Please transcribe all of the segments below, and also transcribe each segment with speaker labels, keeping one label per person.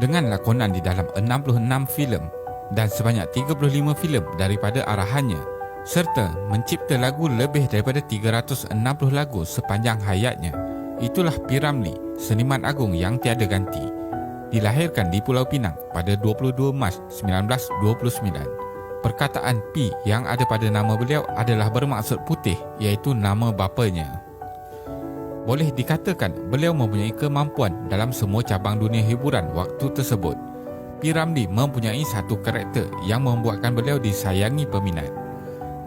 Speaker 1: dengan lakonan di dalam 66 filem dan sebanyak 35 filem daripada arahannya, serta mencipta lagu lebih daripada 360 lagu sepanjang hayatnya. Itulah P. Ramlee, seniman agung yang tiada ganti. Dilahirkan di Pulau Pinang pada 22 Mac 1929. Perkataan P yang ada pada nama beliau adalah bermaksud putih, iaitu nama bapanya. Boleh dikatakan beliau mempunyai kemampuan dalam semua cabang dunia hiburan waktu tersebut. P. Ramlee mempunyai satu karakter yang membuatkan beliau disayangi peminat.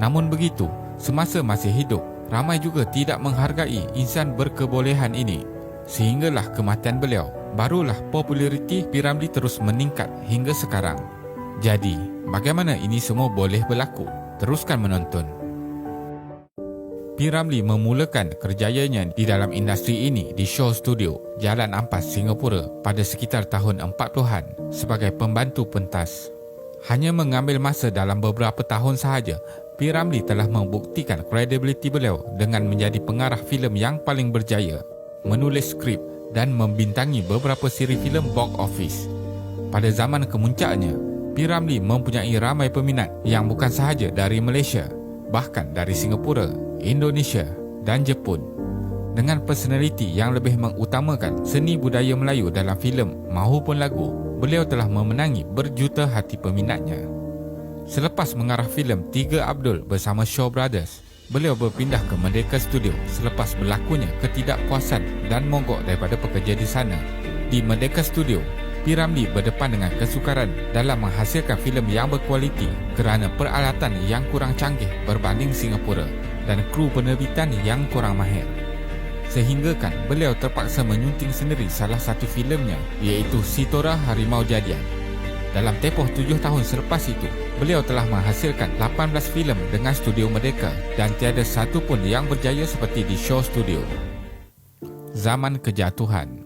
Speaker 1: Namun begitu, semasa masih hidup, ramai juga tidak menghargai insan berkebolehan ini. Sehinggalah kematian beliau, barulah populariti P. Ramlee terus meningkat hingga sekarang. Jadi, bagaimana ini semua boleh berlaku? Teruskan menonton. P. Ramlee memulakan kerjayanya di dalam industri ini di Shaw Studio, Jalan Ampas, Singapura pada sekitar tahun 40-an sebagai pembantu pentas. Hanya mengambil masa dalam beberapa tahun sahaja, P. Ramlee telah membuktikan kredibiliti beliau dengan menjadi pengarah filem yang paling berjaya, menulis skrip dan membintangi beberapa siri filem box office. Pada zaman kemuncaknya, P. Ramlee mempunyai ramai peminat yang bukan sahaja dari Malaysia, bahkan dari Singapura, Indonesia dan Jepun. Dengan personaliti yang lebih mengutamakan seni budaya Melayu dalam filem maupun lagu, beliau telah memenangi berjuta hati peminatnya. Selepas mengarah filem Tiga Abdul bersama Shaw Brothers, beliau berpindah ke Merdeka Studio selepas berlakunya ketidakpuasan dan mogok daripada pekerja di sana. Di Merdeka Studio, P. Ramlee berdepan dengan kesukaran dalam menghasilkan filem yang berkualiti kerana peralatan yang kurang canggih berbanding Singapura dan kru penerbitan yang kurang mahir. Sehinggakan beliau terpaksa menyunting sendiri salah satu filemnya, iaitu Si Tora Harimau Jadian. Dalam tempoh 7 tahun selepas itu, beliau telah menghasilkan 18 filem dengan studio Merdeka dan tiada satu pun yang berjaya seperti di Shaw Studio. Zaman kejatuhan.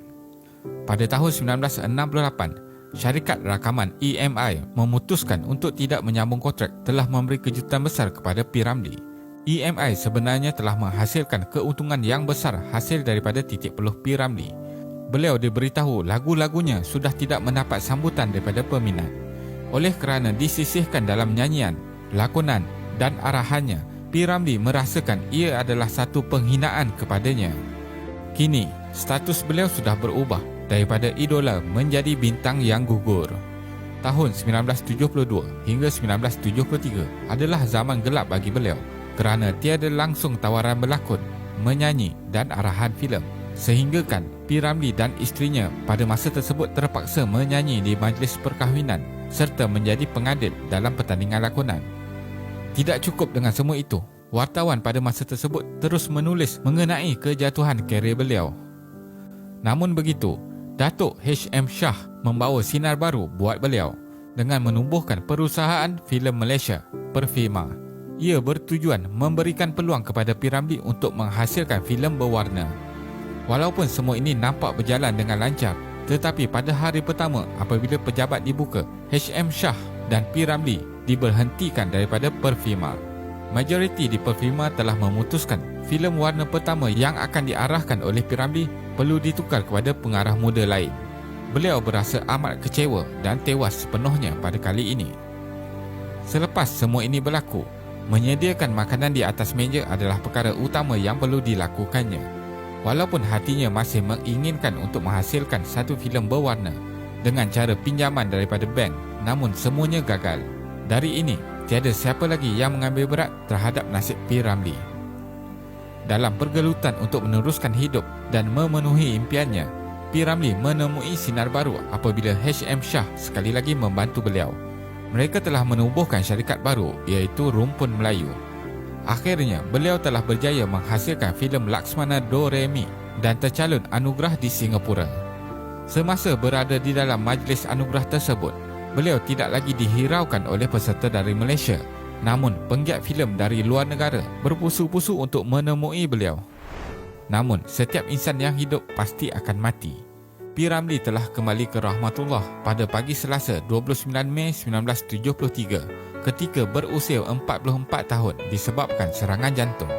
Speaker 1: Pada tahun 1968, syarikat rakaman EMI memutuskan untuk tidak menyambung kontrak telah memberi kejutan besar kepada P. Ramlee. EMI sebenarnya telah menghasilkan keuntungan yang besar hasil daripada titik peluh P. Ramlee. Beliau diberitahu lagu-lagunya sudah tidak mendapat sambutan daripada peminat. Oleh kerana disisihkan dalam nyanyian, lakonan dan arahannya, P. Ramlee merasakan ia adalah satu penghinaan kepadanya. Kini, status beliau sudah berubah daripada idola menjadi bintang yang gugur. Tahun 1972 hingga 1973 adalah zaman gelap bagi beliau kerana tiada langsung tawaran berlakon, menyanyi dan arahan filem. Sehinggakan P. Ramlee dan isterinya pada masa tersebut terpaksa menyanyi di majlis perkahwinan serta menjadi pengadil dalam pertandingan lakonan. Tidak cukup dengan semua itu, wartawan pada masa tersebut terus menulis mengenai kejatuhan karier beliau. Namun begitu, Datuk H.M. Shah membawa sinar baru buat beliau dengan menubuhkan perusahaan filem Malaysia, Perfilma. Ia bertujuan memberikan peluang kepada P. Ramlee untuk menghasilkan filem berwarna. Walaupun semua ini nampak berjalan dengan lancar, tetapi pada hari pertama apabila pejabat dibuka, H.M. Shah dan P. Ramlee diberhentikan daripada Perfilma. Majoriti di Perfilma telah memutuskan filem warna pertama yang akan diarahkan oleh P. Ramlee perlu ditukar kepada pengarah muda lain. Beliau berasa amat kecewa dan tewas sepenuhnya pada kali ini. Selepas semua ini berlaku, menyediakan makanan di atas meja adalah perkara utama yang perlu dilakukannya. Walaupun hatinya masih menginginkan untuk menghasilkan satu filem berwarna dengan cara pinjaman daripada bank, namun semuanya gagal. Dari ini, tiada siapa lagi yang mengambil berat terhadap nasib P. Ramlee. Dalam pergelutan untuk meneruskan hidup dan memenuhi impiannya, P. Ramlee menemui sinar baru apabila H.M. Shah sekali lagi membantu beliau. Mereka telah menubuhkan syarikat baru, iaitu Rumpun Melayu. Akhirnya, beliau telah berjaya menghasilkan filem Laksmana Do Re Mi dan tercalon anugerah di Singapura. Semasa berada di dalam majlis anugerah tersebut, beliau tidak lagi dihiraukan oleh peserta dari Malaysia. Namun, penggiat filem dari luar negara berpusu-pusu untuk menemui beliau. Namun, setiap insan yang hidup pasti akan mati. P. Ramlee telah kembali ke rahmatullah pada pagi Selasa 29 Mei 1973 ketika berusia 44 tahun disebabkan serangan jantung.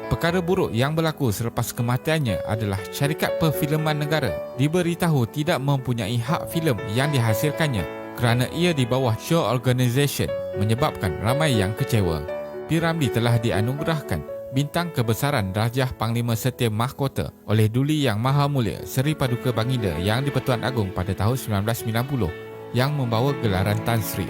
Speaker 1: Perkara buruk yang berlaku selepas kematiannya adalah syarikat perfilman negara diberitahu tidak mempunyai hak filem yang dihasilkannya kerana ia di bawah Shaw Organisation, menyebabkan ramai yang kecewa. P. Ramlee telah dianugerahkan bintang kebesaran Darjah Panglima Setia Mahkota oleh Duli Yang Maha Mulia Seri Paduka Baginda Yang di-Pertuan Agong pada tahun 1990 yang membawa gelaran Tan Sri.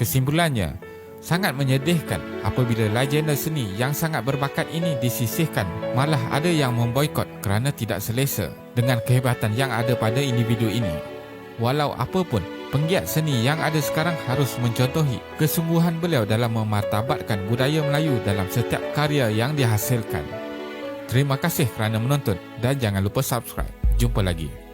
Speaker 1: Kesimpulannya, sangat menyedihkan apabila legenda seni yang sangat berbakat ini disisihkan, malah ada yang memboikot kerana tidak selesa dengan kehebatan yang ada pada individu ini. Walau apapun, penggiat seni yang ada sekarang harus mencontohi kesungguhan beliau dalam memartabatkan budaya Melayu dalam setiap karya yang dihasilkan. Terima kasih kerana menonton dan jangan lupa subscribe. Jumpa lagi.